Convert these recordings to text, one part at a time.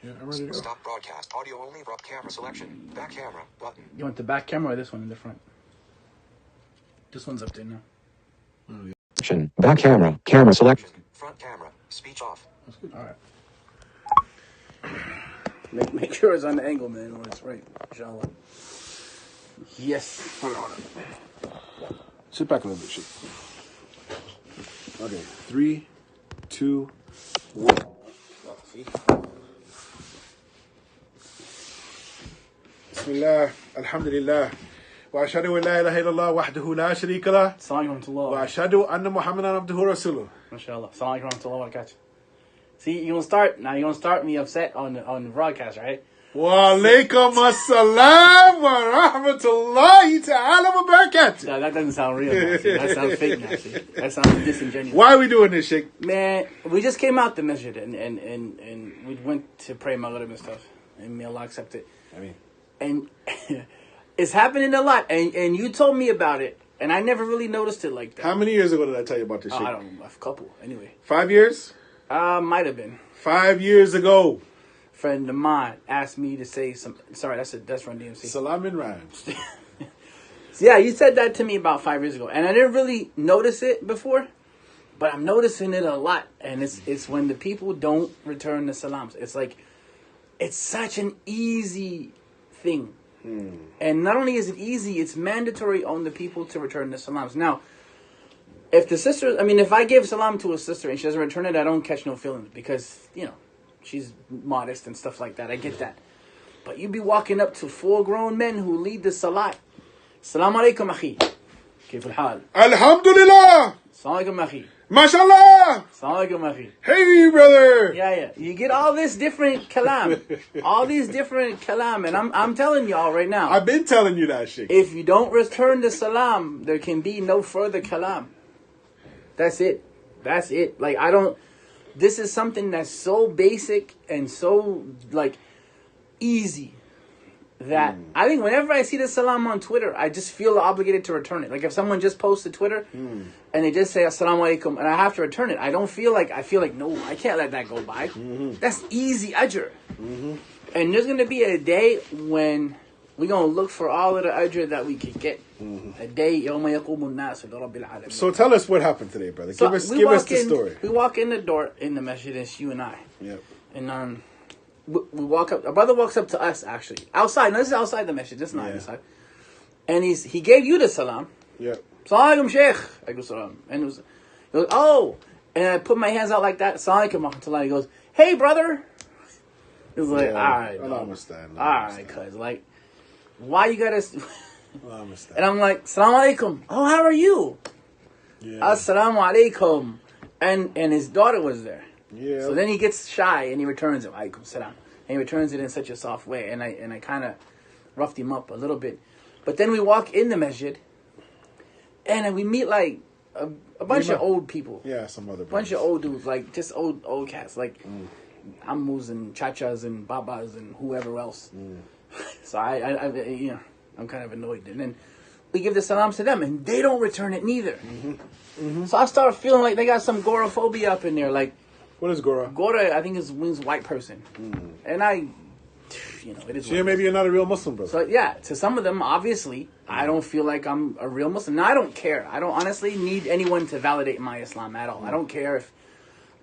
Yeah, I'm ready to go. Stop broadcast. Audio only. Camera selection. Back camera button. You want the back camera or this one in the front? This one's up there now. Back camera. Camera selection. Front camera. Speech off. That's good. All right. Make sure it's on the angle, man, when it's right. Inshallah. Yes. Hold on. Sit back a little bit, shit. Okay. 3, 2, 1. See? Bismillah. Alhamdulillah. وأشهد أن لا إله إلا الله وحده لا شريك له Assalamu alaikum wa rahmatullah. وأشهد أن محمدا عبده ورسوله. Inshallah. Assalamu alaikum wa rahmatullah wa barakatuh. See, you're gonna start me upset on the broadcast, right? وعليكم السلام ورحمة الله تعالى وبركاته. No, that doesn't sound real. Now, see. That sounds fake now. See. That sounds disingenuous. Why are we doing this, Sheikh? Man, we just came out the masjid and we went to pray Maghrib and stuff. And may Allah accept it. I mean, And it's happening a lot. And you told me about it. And I never really noticed it like that. how many years ago did I tell you about this, Sheikh? I don't know. A couple. Anyway. 5 years? Might have been. 5 years ago. Friend of mine asked me to say some. Sorry, that's Run DMC. Salam in rhymes. So yeah, you said that to me about 5 years ago, and I didn't really notice it before, but I'm noticing it a lot. And it's when the people don't return the salams. It's like it's such an easy thing, and not only is it easy, it's mandatory on the people to return the salams. Now, if the sister, if I give salam to a sister and she doesn't return it, I don't catch no feelings because she's modest and stuff like that. I get that. But you be walking up to full grown men who lead the salat. Assalamu alaikum akhi. كيف الحال? Alhamdulillah. Assalamu alaikum akhi. MashaAllah. Assalamu alaikum akhi. Hey, brother. Yeah. You get all this different kalam. All these different kalam. And I'm telling y'all right now. I've been telling you that, Sheikh. If you don't return the salam, there can be no further kalam. That's it. Like, this is something that's so basic and so, easy that I think whenever I see the salam on Twitter, I just feel obligated to return it. Like, if someone just posted Twitter and they just say Assalamu alaikum and I have to return it, I feel like, no, I can't let that go by. That's easy ajr. And there's going to be a day when we're going to look for all of the ajr that we could get. A day, يَوْمَ يَقُومُ النَّاسُ لِرَبِّ الْعَالَمِينَ. So tell us what happened today, brother. So give us the story. We walk in the door in the masjid, it's you and I. Yep. And we walk up. Our brother walks up to us, actually. Outside. No, this is outside the masjid. This is not inside. And he gave you the salam. Yep. Assalamu alaikum, Sheikh. Alaikum salam. And he goes, oh. And I put my hands out like that. Assalamu alaikum, rahmatullah. He goes, hey, brother. He was like, all right. I understand. All right, cuz. Like, why you gotta... I understand. And I'm like, Assalamu alaikum. Oh, how are you? Yeah. Assalamu alaikum. And his daughter was there. Yeah. So then he gets shy and he returns it. Alaikum salam. And he returns it in such a soft way. And I kind of roughed him up a little bit. But then we walk in the masjid and we meet like a bunch of old people. Yeah, some other bunch of old dudes, like just old cats, like ammus and chachas and babas and whoever else. So I'm kind of annoyed. And then we give the salams to them, and they don't return it neither. So I start feeling like they got some goraphobia up in there. Like, what is Gora? Gora, I think, means white person. And it is. So maybe you're not a real Muslim, brother. So yeah, to some of them, obviously, I don't feel like I'm a real Muslim. Now, I don't care. I don't honestly need anyone to validate my Islam at all. I don't care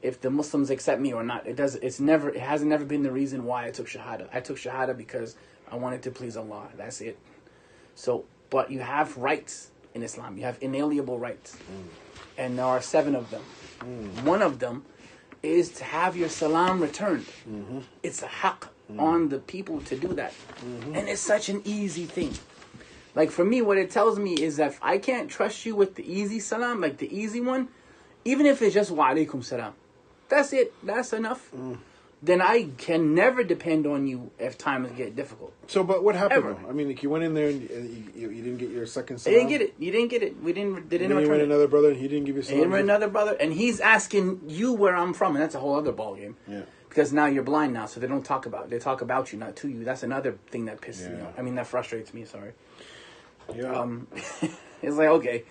if the Muslims accept me or not. It hasn't never been the reason why I took Shahada. I took Shahada because I wanted to please Allah. That's it. So, but you have rights in Islam. You have inalienable rights. And there are 7 of them. One of them is to have your salam returned. It's a haqq on the people to do that. And it's such an easy thing. Like, for me, what it tells me is that if I can't trust you with the easy salam, like the easy one, even if it's just wa alaikum salam, that's it. That's enough. Then I can never depend on you if times get difficult. So, but what happened? Ever. Though? I mean, like you went in there and you didn't get your second I salam. didn't get it. You didn't get it. They didn't you return went it. another brother and he didn't give you salam. Another brother, and he's asking you where I'm from, and that's a whole other ballgame. Yeah. Because now you're blind now, so they don't talk about it. They talk about you, not to you. That's another thing that pisses me off. I mean, that frustrates me. Sorry. Yeah. It's like, okay,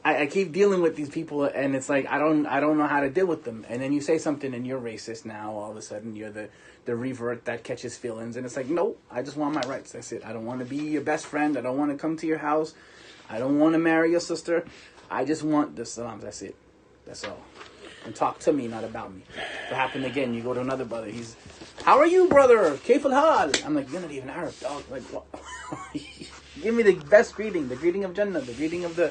I keep dealing with these people, and it's like I don't know how to deal with them. And then you say something, and you're racist now. All of a sudden, you're the revert that catches feelings, and it's like, no, I just want my rights. That's it. I don't want to be your best friend. I don't want to come to your house. I don't want to marry your sister. I just want the salams. That's it. That's all. And talk to me, not about me. If it happened again, you go to another brother. He's, how are you, brother? Kayf al-hal? I'm like, you're not even Arab, dog. Like, what? Give me the best greeting, the greeting of Jannah, the greeting of the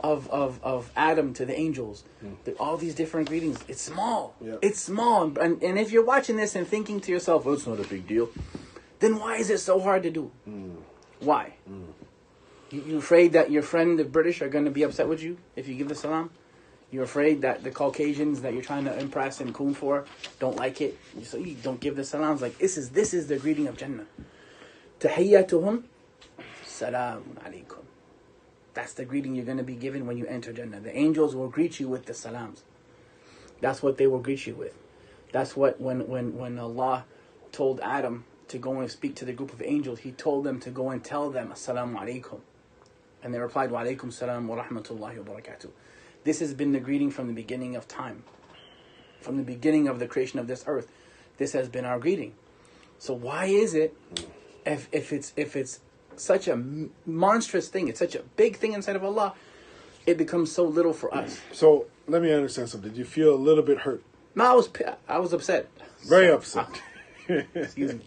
of Adam to the angels. All these different greetings. It's small. Yeah. It's small. And if you're watching this and thinking to yourself, well, it's not a big deal, then why is it so hard to do? Why? You afraid that your friend, the British, are going to be upset with you if you give the salam? You're afraid that the Caucasians that you're trying to impress and coon for don't like it, so you don't give the salams. Like, this is the greeting of Jannah. Tahiyyatuhum, salamun alaikum. That's the greeting you're going to be given when you enter Jannah. The angels will greet you with the salams. That's what they will greet you with. That's what, when Allah told Adam to go and speak to the group of angels, He told them to go and tell them, Assalamu alaikum. And they replied, Wa alaikum salam, ورحمة الله وبركاته. This has been the greeting from the beginning of time. From the beginning of the creation of this earth. This has been our greeting. So why is it, if it's such a monstrous thing, it's such a big thing inside of Allah, it becomes so little for us? So let me understand something. Did you feel a little bit hurt? No, I was upset. Very upset. Excuse me.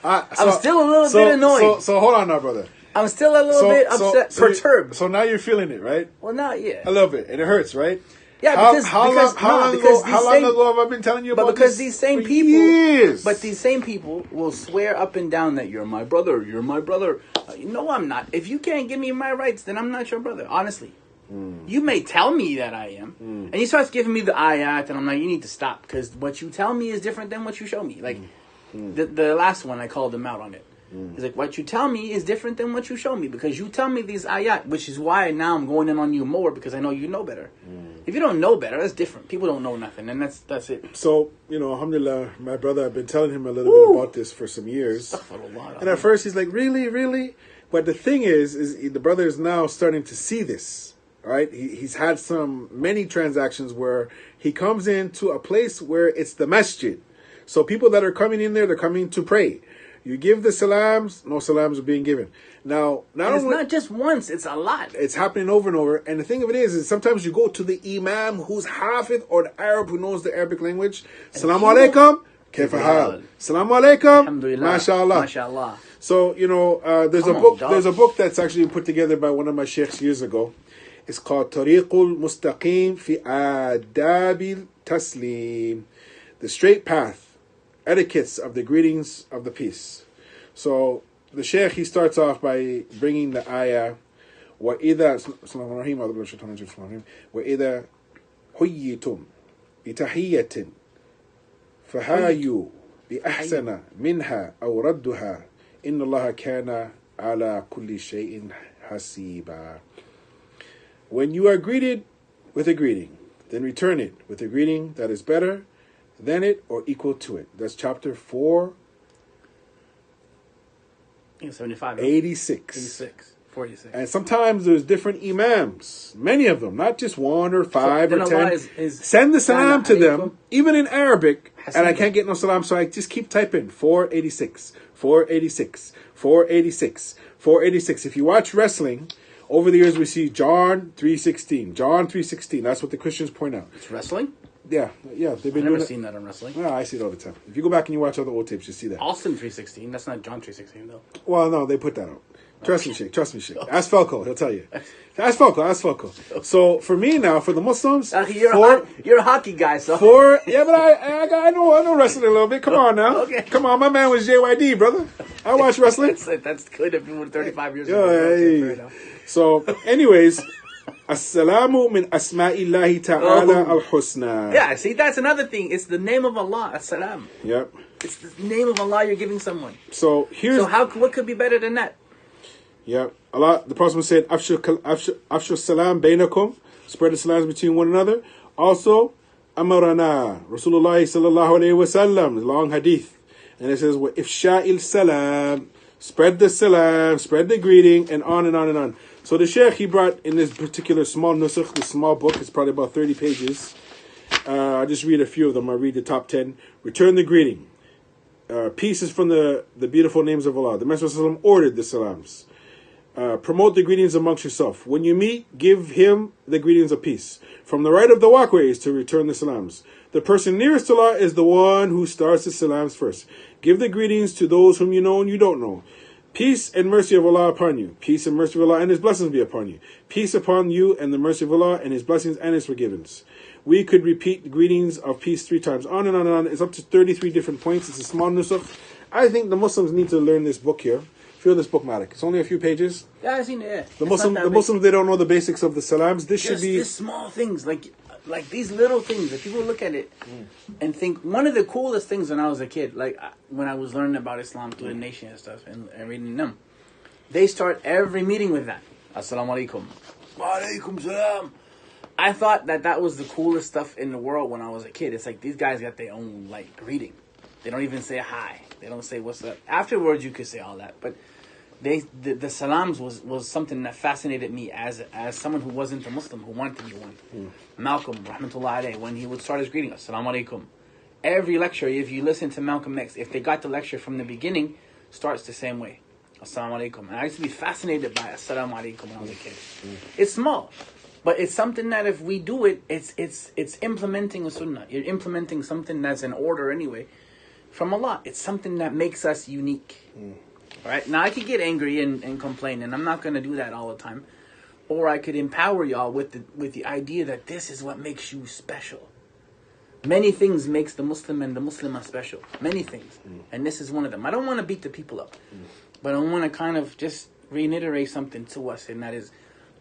I'm still a little bit annoyed. So hold on now, brother. I'm still a little bit upset, perturbed. So now you're feeling it, right? Well, not yet. A little bit, and it hurts, right? Yeah, how long ago have I been telling you about this? Because these same people, years. But these same people will swear up and down that you're my brother. You're my brother. No, I'm not. If you can't give me my rights, then I'm not your brother. Honestly, you may tell me that I am, and he starts giving me the ayat, and I'm like, you need to stop, because what you tell me is different than what you show me. Like the last one, I called him out on it. He's like, what you tell me is different than what you show me, because you tell me these ayat, which is why now I'm going in on you more, because I know you know better. If you don't know better, that's different. People don't know nothing, and that's it. So, alhamdulillah, my brother, I've been telling him a little bit about this for some years. And at first he's like, really? But the thing is the brother is now starting to see this, right? He's had many transactions where he comes into a place where it's the masjid. So people that are coming in there, they're coming to pray. You give the salams, no salams are being given. Now, it's not just once, it's a lot. It's happening over and over. And the thing of it is sometimes you go to the imam who's Hafid, or the Arab who knows the Arabic language. Salamu alaikum, kayfa hal. Salamu alaikum, mashallah. Mashallah. So, there's a book that's actually put together by one of my sheikhs years ago. It's called Tariqul Mustaqim fi Adabil Taslim. The straight path. Etiquettes of the greetings of the peace. So the Shaykh, he starts off by bringing the ayah, وَإِذَا حُيِّتُمْ بِتَحِيَّةٍ فَحَايُوا بِأَحْسَنَ مِنْهَا أَوْ رَدُّهَا إِنَّ اللَّهَ كَانَ عَلَى كُلِّ شَيْءٍ حَسِيبًا. When you are greeted with a greeting, then return it with a greeting that is better than it or equal to it. That's chapter 486. 46. And sometimes there's different imams, many of them, not just one or five or 10. Send the salam to them, even in Arabic, and I can't get no salam, so I just keep typing 486, 486, 486, 486. If you watch wrestling, over the years we see John 3:16, John 3:16. That's what the Christians point out. It's wrestling? Yeah, they've been I've never seen that in wrestling. No, I see it all the time. If you go back and you watch other old tapes, you see that. Austin 3:16. That's not John 3:16 though. Well, no, they put that out. Trust me, Sheikh. Ask Falco, he'll tell you. Ask Falco. So for me now, for the Muslims, you're a hockey guy, so yeah, but I know wrestling a little bit. Come on now, okay. Come on, my man was JYD, brother. I watch wrestling. That's good if you were 35 years old. Okay, so, anyways. As-salamu min asma'illahi ta'ala al-husna. Yeah, see, that's another thing. It's the name of Allah, as-salam. Yep. It's the name of Allah you're giving someone. So what could be better than that? Yep. Allah, the Prophet said, Afshu salam bainakum, spread the salams between one another. Also, amarana, Rasulullah sallallahu alayhi wa sallam, long hadith. And it says, ifsha'il salam, spread the salam, spread the greeting, and on and on and on. So the Sheikh, he brought in this particular small nusakh, this small book, it's probably about 30 pages. I'll just read a few of them. I'll read the top 10. Return the greeting. Peace is from the beautiful names of Allah. The Messenger ordered the salams. Promote the greetings amongst yourself. When you meet, give him the greetings of peace. From the right of the walkway is to return the salams. The person nearest to Allah is the one who starts the salams first. Give the greetings to those whom you know and you don't know. Peace and mercy of Allah upon you. Peace and mercy of Allah and His blessings be upon you. Peace upon you and the mercy of Allah and His blessings and His forgiveness. We could repeat the greetings of peace 3 times. On and on and on. It's up to 33 different points. It's a small nusakh. I think the Muslims need to learn this book here. Feel this book, Malik. It's only a few pages. Yeah, I've seen it. Yeah. The Muslims, they don't know the basics of the salams. This Just should be these small things, like these little things. If people look at it and think, one of the coolest things when I was a kid, like when I was learning about Islam through the nation and stuff and reading them, they start every meeting with that. Assalamu alaikum. Wa alaikum salam. I thought that was the coolest stuff in the world when I was a kid. It's like these guys got their own like greeting. They don't even say hi. They don't say what's up. Afterwards, you could say all that, but the salams was something that fascinated me as someone who wasn't a Muslim who wanted to be one. Malcolm, rahmatullah alayhi, when he would start his greeting, Assalamu alaikum. Every lecture, if you listen to Malcolm X, if they got the lecture from the beginning, starts the same way. Assalamu alaikum. And I used to be fascinated by Assalamu alaikum when I was a kid. It's small, but it's something that if we do it, it's implementing a sunnah. You're implementing something that's an order anyway from Allah. It's something that makes us unique. Right? Now I could get angry and complain, and I'm not going to do that all the time. Or I could empower y'all with the idea that this is what makes you special. Many things makes the Muslim and the Muslimah special. Many things. And this is one of them. I don't want to beat the people up. But I want to kind of just reiterate something to us, and that is,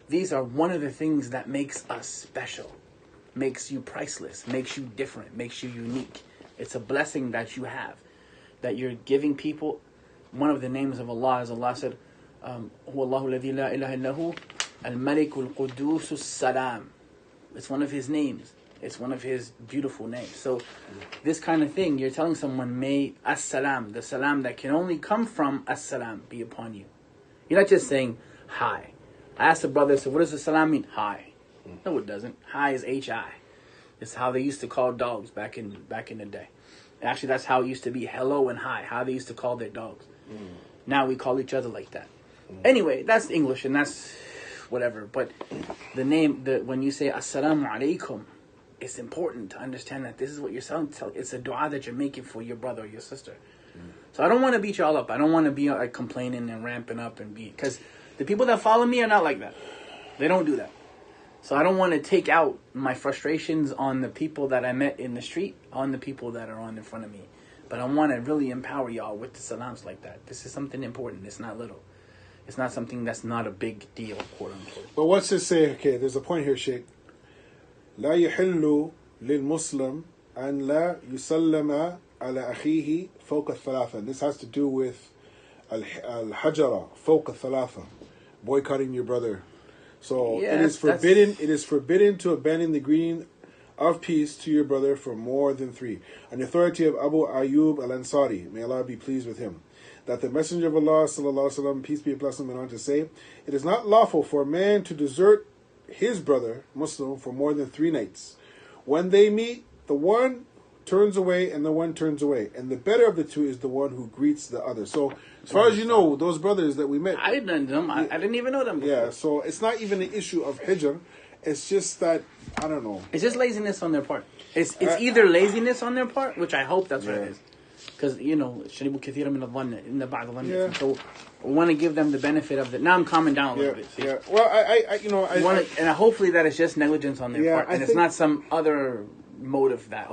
these are one of the things that makes us special. Makes you priceless. Makes you different. Makes you unique. It's a blessing that you have. That you're giving people. One of the names of Allah, as Allah said, هو الله الذي لا إله إلا هو الملك القدوس السلام. It's one of His names. It's one of His beautiful names. So this kind of thing, you're telling someone, may as-salam, the salam that can only come from as-salam, be upon you. You're not just saying hi. I asked the brother, so what does the salam mean? Hi. No, it doesn't. Hi is H-I. It's how they used to call dogs back in the day. Actually, that's how it used to be. Hello and hi. How they used to call their dogs. Now we call each other like that. Anyway, that's English and that's whatever. But the name, when you say Assalamu alaikum, it's important to understand that this is what you're saying. It's a dua that you're making for your brother or your sister. So I don't want to beat y'all up. I don't want to be like complaining and ramping up because the people that follow me are not like that. They don't do that. So I don't want to take out my frustrations on the people that I met in the street, on the people that are on in front of me. But I want to really empower y'all with the salams like that. This is something important. It's not little. It's not something that's not a big deal, quote unquote. But what's it say? Okay, there's a point here, Sheikh. لا يحل للمسلم أن لا يسلم على أخيه فوق الثلاثة. This has to do with الحجرة فوق الثلاثة, boycotting your brother. So yeah, it is forbidden. It is forbidden to abandon the greeting of peace to your brother for more than 3. On the authority of Abu Ayyub al-Ansari, may Allah be pleased with him, that the Messenger of Allah, sallallahu alaihi wasallam, peace be upon him, went on to say, it is not lawful for a man to desert his brother, Muslim, for more than 3 nights. When they meet, the one turns away and the one turns away. And the better of the 2 is the one who greets the other. So, as far as you know, those brothers that we met... I didn't know them. I didn't even know them before. Yeah, so it's not even an issue of hijr. It's just that, I don't know. It's just laziness on their part. It's either laziness on their part, which I hope that's what it is. Because, you know, شربوا كثيرا من الظن إن بعض الظن. So we want to give them the benefit of it. Now I'm calming down a little bit. See? Yeah. Well, I hopefully that it's just negligence on their part, and it's not some other motive that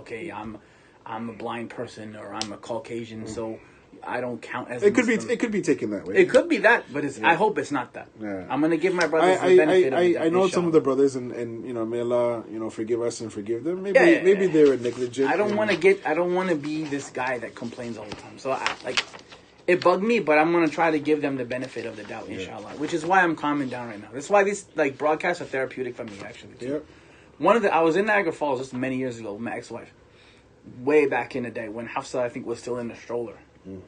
I'm a blind person or I'm a Caucasian, so I don't count as. It could be taken that way. It could be that, but I hope it's not that. Yeah. I'm gonna give my brothers the benefit of it. I know some of the brothers, and may Allah forgive us and forgive them. Maybe they were negligent. I don't want to be this guy that complains all the time. So it bugged me, but I'm gonna try to give them the benefit of the doubt, inshallah. Which is why I'm calming down right now. That's why these broadcasts are therapeutic for me, actually. Too. Yeah. I was in Niagara Falls just many years ago with my ex-wife, way back in the day when Hafsa, I think, was still in the stroller.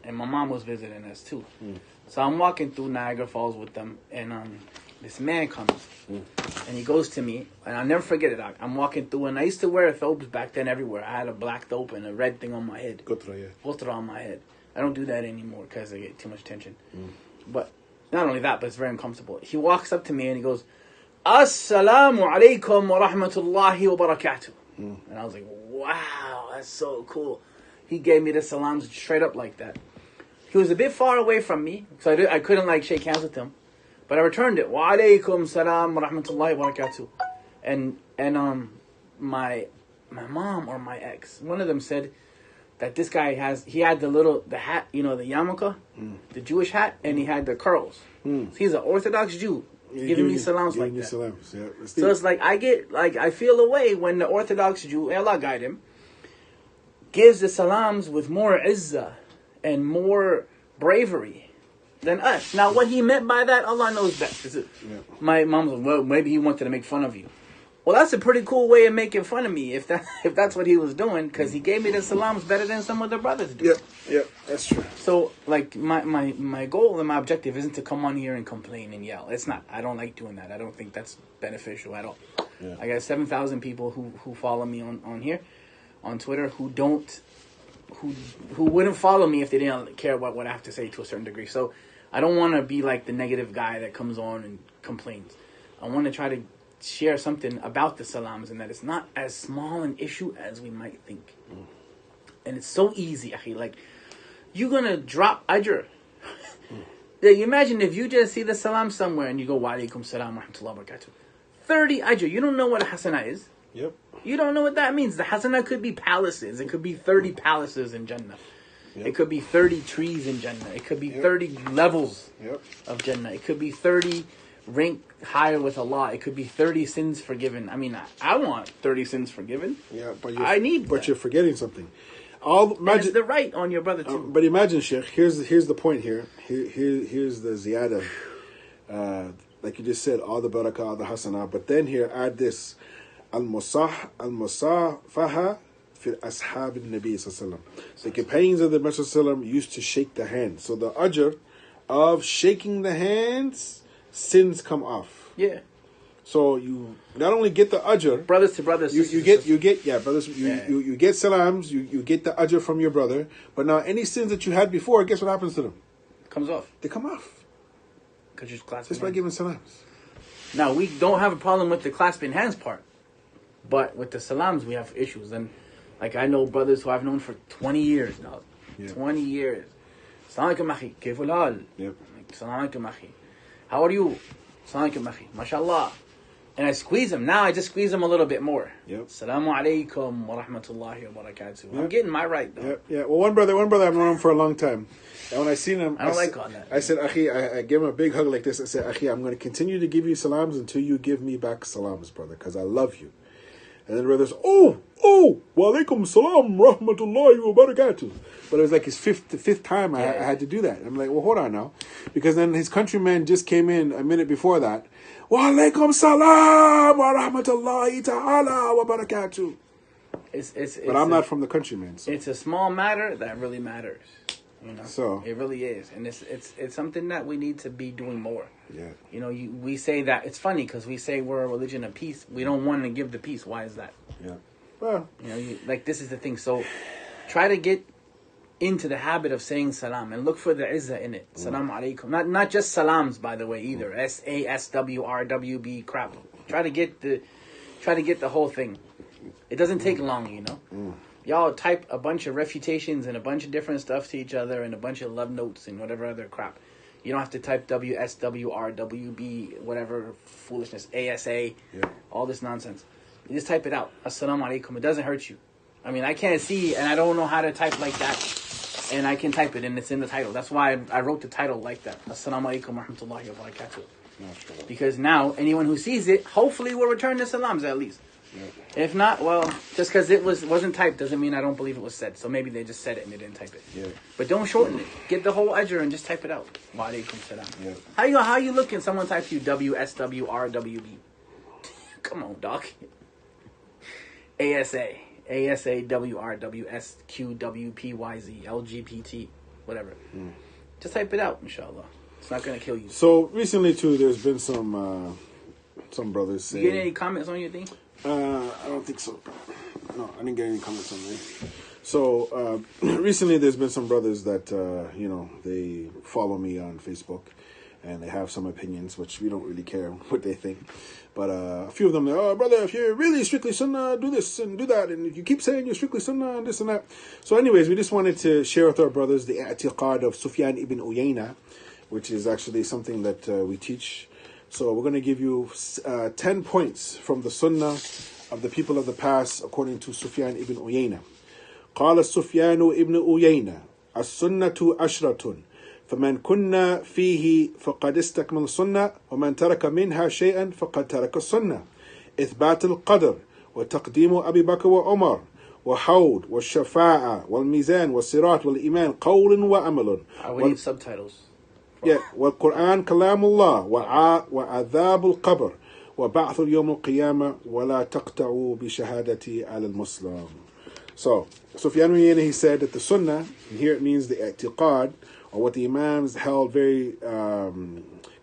And my mom was visiting us too. So I'm walking through Niagara Falls with them, and this man comes and he goes to me, and I'll never forget it. I'm walking through, and I used to wear thobes back then everywhere. I had a black thobe and a red thing on my head. Gotra on my head. I don't do that anymore because I get too much attention. But not only that, but it's very uncomfortable. He walks up to me and he goes, "Assalamu alaikum wa rahmatullahi wa barakatuh." And I was like, wow, that's so cool. He gave me the salams straight up like that. He was a bit far away from me, so I couldn't like shake hands with him. But I returned it. Wa alaikum salam wa rahmatullahi wa barakatuh. And my mom or my ex, one of them said that this guy he had the hat, the yarmulke, the Jewish hat, and he had the curls. So he's an Orthodox Jew. Giving me salams like that. Salams. Yeah, so it's like I feel a way when the Orthodox Jew, Allah guide him, gives the salams with more izzah and more bravery than us. Now, what he meant by that, Allah knows best. My mom was, well, maybe he wanted to make fun of you. Well, that's a pretty cool way of making fun of me, if that's what he was doing, because he gave me the salams better than some of the brothers do. Yeah, that's true. So, like, my goal and my objective isn't to come on here and complain and yell. It's not. I don't like doing that. I don't think that's beneficial at all. Yeah. I got 7,000 people who follow me on here, on Twitter, who wouldn't follow me if they didn't care about what I have to say to a certain degree. So, I don't want to be like the negative guy that comes on and complains. I want to try to share something about the salams, and that it's not as small an issue as we might think. And it's so easy, akhi. Like, you're gonna drop ajr. You imagine if you just see the salam somewhere and you go, wa alaikum salam wa rahmatullahi wa barakatuh. 30 ajr. You don't know what a hasana is. Yep. You don't know what that means. The hasana could be palaces. It could be 30 palaces in Jannah. Yep. It could be 30 trees in Jannah. It could be 30 levels of Jannah. It could be 30 rank higher with Allah. It could be 30 sins forgiven. I mean, I want 30 sins forgiven. Yeah, but you're forgetting something. It's the right on your brother too. But imagine, Sheikh. Here's the point here. Here's the ziyada. Like you just said, all the barakah, all the hasana. But then here, add this: al-musafaha fi ashab al-Nabi sallallahu. The companions of the Messenger sallallahu used to shake the hands. So the ajr of shaking the hands, sins come off. Yeah. So you not only get the ajr, brothers to brothers, you get brothers. You get salams. You get the ajr from your brother. But now any sins that you had before, guess what happens to them? Comes off. They come off. Because you're clasping just by giving salams. Now we don't have a problem with the clasping hands part, but with the salams we have issues. And like I know brothers who I've known for 20 years now. 20 years. Assalamu alaikum akhi. Kayf al-hal? Yep. Assalamu alaikum akhi. How are you? Assalamu alaikum akhi. MashaAllah. And I squeeze him. Now I just squeeze him a little bit more. Yep. Assalamu alaikum wa rahmatullahi wa barakatuh. Yep. I'm getting my right though. Yep. Yeah. Well, one brother I've known him for a long time. And when I seen him, I don't like all that. I said, Akhi, I gave him a big hug like this. I said, Akhi, I'm going to continue to give you salams until you give me back salams, brother, because I love you. And then the brother's, wa alaikum salam, rahmatullahi wa barakatuh. But it was like his fifth time I had to do that. I'm like, well, hold on now. Because then his countryman just came in a minute before that. Wa alaikum salam wa rahmatullahi ta'ala wa barakatuh. But I'm not from the countryman. So. It's a small matter that really matters. You know, so it really is, and it's something that we need to be doing more. Yeah. You know, we say that it's funny because we say we're a religion of peace. We don't want to give the peace. Why is that? Yeah. Well, you know, like this is the thing. So try to get into the habit of saying salam and look for the izzah in it. Salam alaikum. Not just salams, by the way, either. SASWRWB crap. Try to get the whole thing. It doesn't take long, you know. Y'all type a bunch of refutations and a bunch of different stuff to each other and a bunch of love notes and whatever other crap. You don't have to type WSWRWB, whatever foolishness, ASA, all this nonsense. You just type it out. Assalamu alaikum. It doesn't hurt you. I mean, I can't see and I don't know how to type like that. And I can type it and it's in the title. That's why I wrote the title like that. Assalamu alaikum wa rahmatullahi wa barakatuh. Because now, anyone who sees it, hopefully will return the salams at least. If not, well, just because it wasn't typed doesn't mean I don't believe it was said. So maybe they just said it and they didn't type it. Yeah. But don't shorten it. Get the whole ajr and just type it out. Wa alaikum salam. Yeah. How you looking? Someone types you WSWRWB. Come on, doc. ASA WRWSQWPYZ LGBT, whatever. Just type it out, inshallah. It's not gonna kill you. So recently too, there's been some brothers saying. You get any comments on your thing? I don't think so. No, I didn't get any comments on there. So recently, there's been some brothers that they follow me on Facebook, and they have some opinions, which we don't really care what they think. But a few of them, oh, brother, if you're really strictly sunnah, do this and do that. And if you keep saying you're strictly sunnah and this and that. So anyways, we just wanted to share with our brothers the i'tiqad of Sufyan ibn Uyayna, which is actually something that we teach. So we're going to give you 10 points from the sunnah of the people of the past according to Sufyan ibn Uyayna. قال سفيان ابن أيينة السنة عشرة فمن كنا فيه فقد استكمل السنة ومن ترك منها شيئا فقد ترك السنة إثبات القدر وتقديم أبي بكر وعمر وحوض والشفاعة والميزان والصراط والإيمان قول وعمل. We need subtitles. Yeah, والقرآن كلام الله وعذاب القبر وبعث اليوم القيامة ولا تقطعوا بشهادتي على المسلم. So, Sufyan ibn Uyayna, he said that the sunnah, and here it means the i'tiqad, or what the imams held very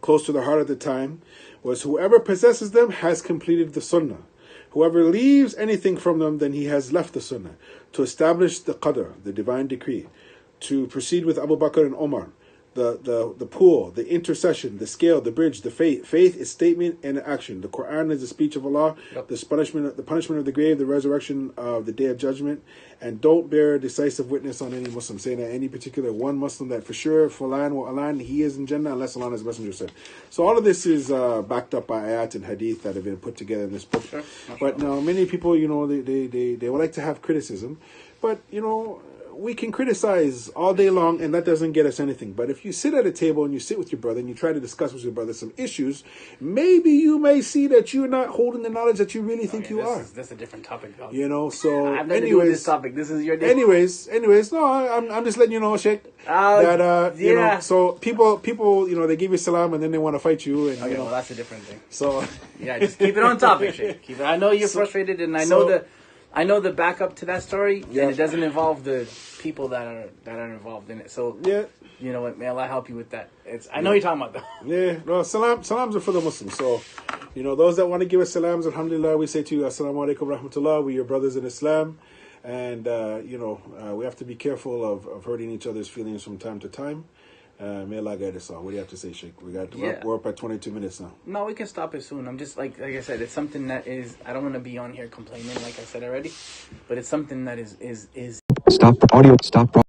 close to their heart at the time, was whoever possesses them has completed the sunnah. Whoever leaves anything from them, then he has left the sunnah. To establish the qadr, the divine decree, to proceed with Abu Bakr and Omar, the pool, the intercession, the scale, the bridge, the faith. Faith is statement and action. The Quran is the speech of Allah. Yep. The punishment of the grave, the resurrection of the day of judgment, and don't bear decisive witness on any Muslim, saying that any particular one Muslim that for sure Fulan wa Alan, he is in Jannah unless Allah and His Messenger said. So all of this is backed up by ayat and hadith that have been put together in this book. Sure. But now many people, they would like to have criticism, but we can criticize all day long, and that doesn't get us anything. But if you sit at a table and you sit with your brother and you try to discuss with your brother some issues, maybe you may see that you're not holding the knowledge that you really think you are. That's a different topic, though. So I've never do with this topic. This is your day. Anyways, no, I'm just letting you know, Sheikh. That so people, they give you salam and then they want to fight you. And, well, that's a different thing. So yeah, just keep it on topic, Sheikh. I know you're frustrated, and I know the backup to that story, and it doesn't involve the people that are involved in it. So you know what, may Allah help you with that. I know you're talking about that. Yeah, no, salams are for the Muslims. So, those that want to give us salams, alhamdulillah, we say to you, Assalamu alaikum, Rahmatullah. We're your brothers in Islam, and we have to be careful of hurting each other's feelings from time to time. May Allah guide us all. What do you have to say, Sheikh? We're up at 22 minutes now. No, we can stop it soon. I'm just like I said, it's something that is. I don't want to be on here complaining, like I said already, but it's something that is. Stop audio. Stop.